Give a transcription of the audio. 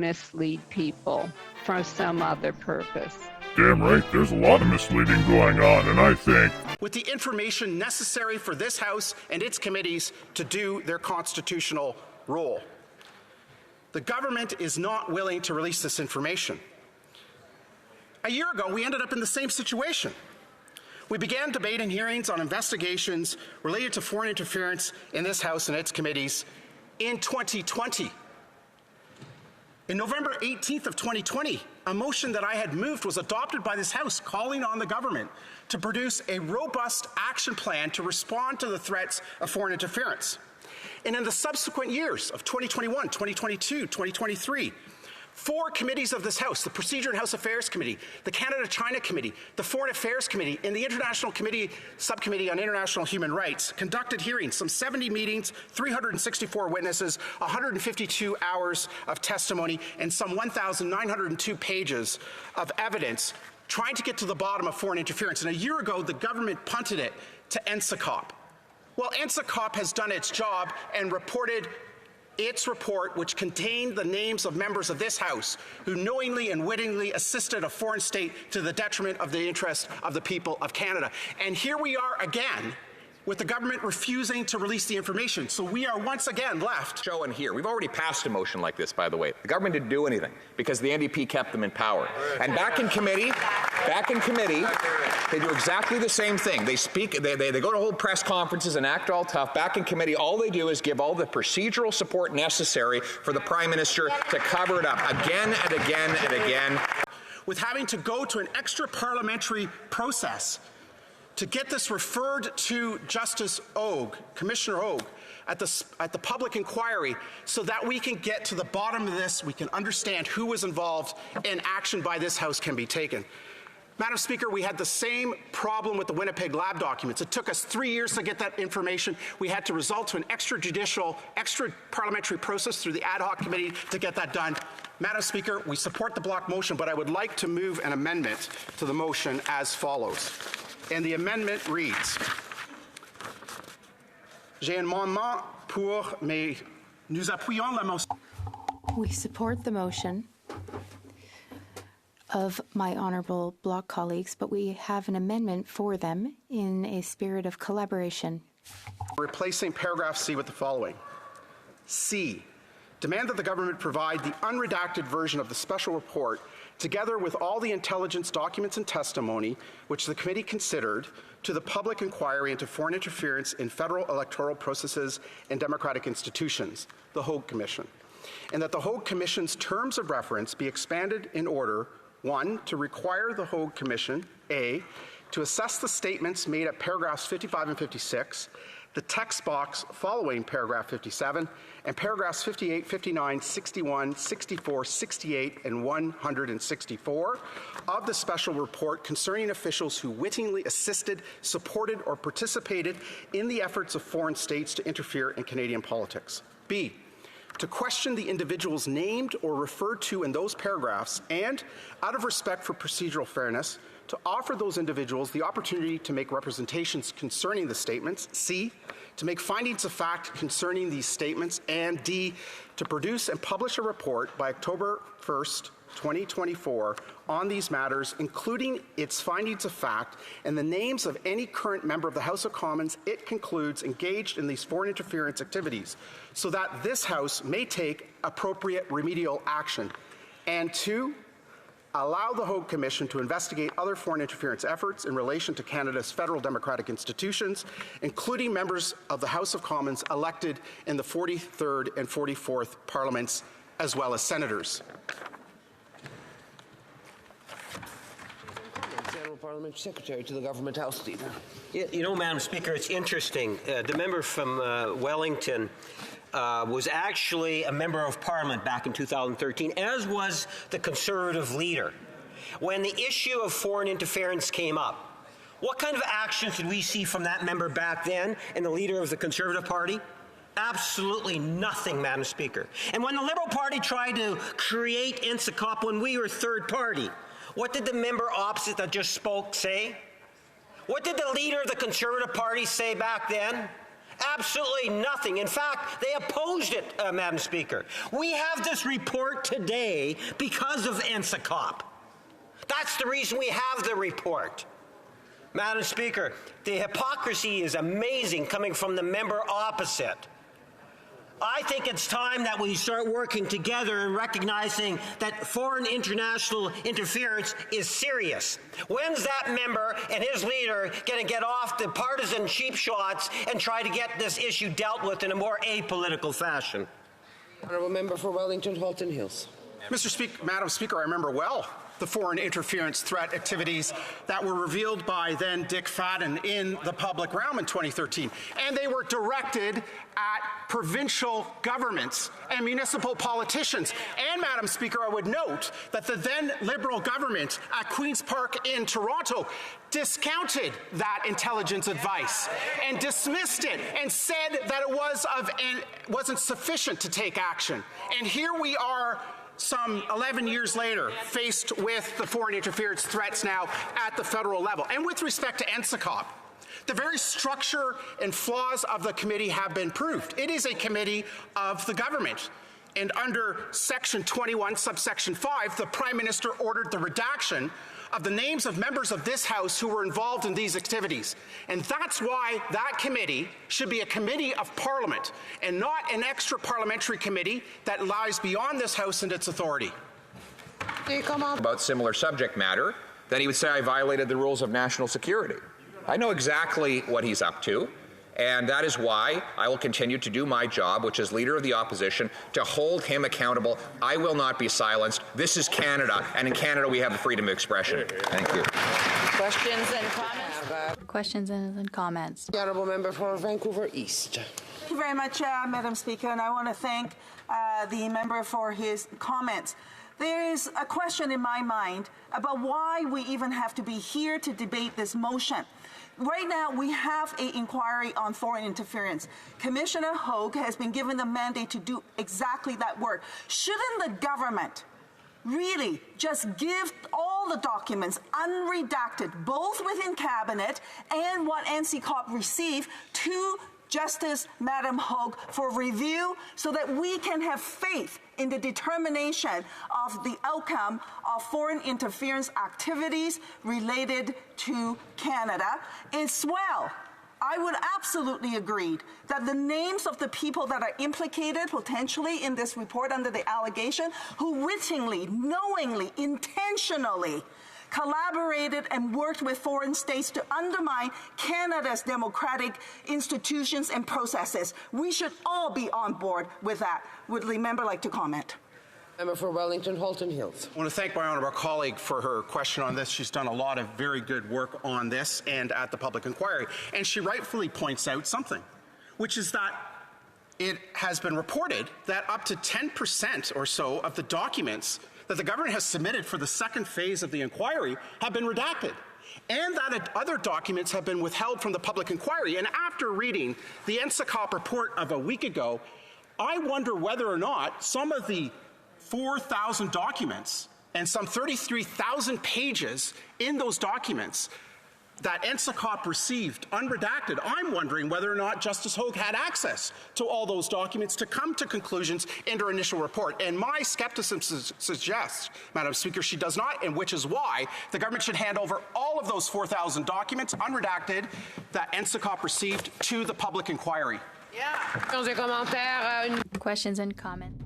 mislead people for some other purpose. Damn right, there's a lot of misleading going on, and I think with the information necessary for this House and its committees to do their constitutional role. The government is not willing to release this information. A year ago, we ended up in the same situation. We began debate and hearings on investigations related to foreign interference in this House and its committees in 2020. In November 18th of 2020, a motion that I had moved was adopted by this House calling on the government to produce a robust action plan to respond to the threats of foreign interference. And in the subsequent years of 2021, 2022, 2023, 4 committees of this House, the Procedure and House Affairs Committee, the Canada-China Committee, the Foreign Affairs Committee, and the International Committee Subcommittee on International Human Rights conducted hearings, some 70 meetings, 364 witnesses, 152 hours of testimony, and some 1,902 pages of evidence trying to get to the bottom of foreign interference. And a year ago, the government punted it to NSICOP. Well, NSICOP has done its job and reported its report, which contained the names of members of this House who knowingly and wittingly assisted a foreign state to the detriment of the interest of the people of Canada. And here we are again with the government refusing to release the information. So we are once again left. Showing here. We've already passed a motion like this, by the way. The government didn't do anything because the NDP kept them in power. And back in committee, they do exactly the same thing. They speak, they go to hold press conferences and act all tough. Back in committee, all they do is give all the procedural support necessary for the Prime Minister to cover it up again and again and again. With having to go to an extra parliamentary process to get this referred to Justice Hogue, Commissioner Hogue, at the public inquiry so that we can get to the bottom of this, we can understand who was involved, and action by this House can be taken. Madam Speaker, we had the same problem with the Winnipeg lab documents. It took us 3 years to get that information. We had to resort to an extra parliamentary process through the ad hoc committee to get that done. Madam Speaker, we support the block motion, but I would like to move an amendment to the motion as follows. And the amendment reads, J'ai un amendement pour, mais nous appuyons la motion. We support the motion of my honourable bloc colleagues, but we have an amendment for them in a spirit of collaboration. Replacing paragraph C with the following. C, demand that the government provide the unredacted version of the special report together with all the intelligence documents and testimony which the committee considered to the public inquiry into foreign interference in federal electoral processes and democratic institutions, the Hogue Commission, and that the Hogue Commission's terms of reference be expanded in order, 1, to require the Hogue Commission, A, to assess the statements made at paragraphs 55 and 56, the text box following paragraph 57, and paragraphs 58, 59, 61, 64, 68, and 164 of the special report concerning officials who wittingly assisted, supported, or participated in the efforts of foreign states to interfere in Canadian politics. B, to question the individuals named or referred to in those paragraphs and, out of respect for procedural fairness, to offer those individuals the opportunity to make representations concerning the statements. C, to make findings of fact concerning these statements. And D, to produce and publish a report by October 1st, 2024 on these matters, including its findings of fact and the names of any current member of the House of Commons it concludes engaged in these foreign interference activities, so that this House may take appropriate remedial action. And 2, allow the Hogue Commission to investigate other foreign interference efforts in relation to Canada's federal democratic institutions, including members of the House of Commons elected in the 43rd and 44th Parliaments, as well as senators. General Parliament Secretary to the Government House Leader. You know, Madam Speaker, it's interesting. The member from Wellington was actually a member of Parliament back in 2013, as was the Conservative leader. When the issue of foreign interference came up, what kind of actions did we see from that member back then and the leader of the Conservative Party? Absolutely nothing, Madam Speaker. And when the Liberal Party tried to create NSICOP when we were third party, what did the member opposite that just spoke say? What did the leader of the Conservative Party say back then? Absolutely nothing. In fact, they opposed it, Madam Speaker. We have this report today because of NSICOP. That's the reason we have the report. Madam Speaker, the hypocrisy is amazing coming from the member opposite. I think it's time that we start working together and recognizing that foreign international interference is serious. When's that member and his leader going to get off the partisan cheap shots and try to get this issue dealt with in a more apolitical fashion? Honourable Member for Wellington Halton Hills. Madam Speaker, I remember well the foreign interference threat activities that were revealed by then Dick Fadden in the public realm in 2013. And they were directed at provincial governments and municipal politicians. And, Madam Speaker, I would note that the then Liberal government at Queen's Park in Toronto discounted that intelligence advice and dismissed it and said that it wasn't sufficient to take action. And here we are, some 11 years later, faced with the foreign interference threats now at the federal level. And with respect to NSICOP, the very structure and flaws of the committee have been proved. It is a committee of the government. And under Section 21, subsection 5, the Prime Minister ordered the redaction of the names of members of this House who were involved in these activities. And that's why that committee should be a committee of Parliament and not an extra parliamentary committee that lies beyond this House and its authority. About similar subject matter, then he would say I violated the rules of national security. I know exactly what he's up to. And that is why I will continue to do my job, which is Leader of the Opposition, to hold him accountable. I will not be silenced. This is Canada, and in Canada we have the freedom of expression. Thank you. Questions and comments? Questions and comments. The Honourable Member for Vancouver East. Thank you very much, Madam Speaker, and I want to thank the member for his comments. There is a question in my mind about why we even have to be here to debate this motion. Right now, we have an inquiry on foreign interference. Commissioner Hogue has been given the mandate to do exactly that work. Shouldn't the government really just give all the documents unredacted, both within Cabinet and what NCCOP received, to Justice Madam Hogue for review so that we can have faith in the determination of the outcome of foreign interference activities related to Canada? As well, I would absolutely agree that the names of the people that are implicated potentially in this report under the allegation, who wittingly, knowingly, intentionally collaborated and worked with foreign states to undermine Canada's democratic institutions and processes. We should all be on board with that. Would the member like to comment? Member for Wellington Halton Hills. I want to thank my honourable colleague for her question on this. She's done a lot of very good work on this and at the public inquiry. And she rightfully points out something, which is that it has been reported that up to 10% or so of the documents that the government has submitted for the second phase of the inquiry have been redacted, and that other documents have been withheld from the public inquiry. And after reading the NSICOP report of a week ago, I wonder whether or not some of the 4,000 documents and some 33,000 pages in those documents that NSICOP received unredacted, I'm wondering whether or not Justice Hogue had access to all those documents to come to conclusions in her initial report. And my skepticism suggests, Madam Speaker, she does not, and which is why the government should hand over all of those 4,000 documents unredacted that NSICOP received to the public inquiry. Yeah. Questions and comments.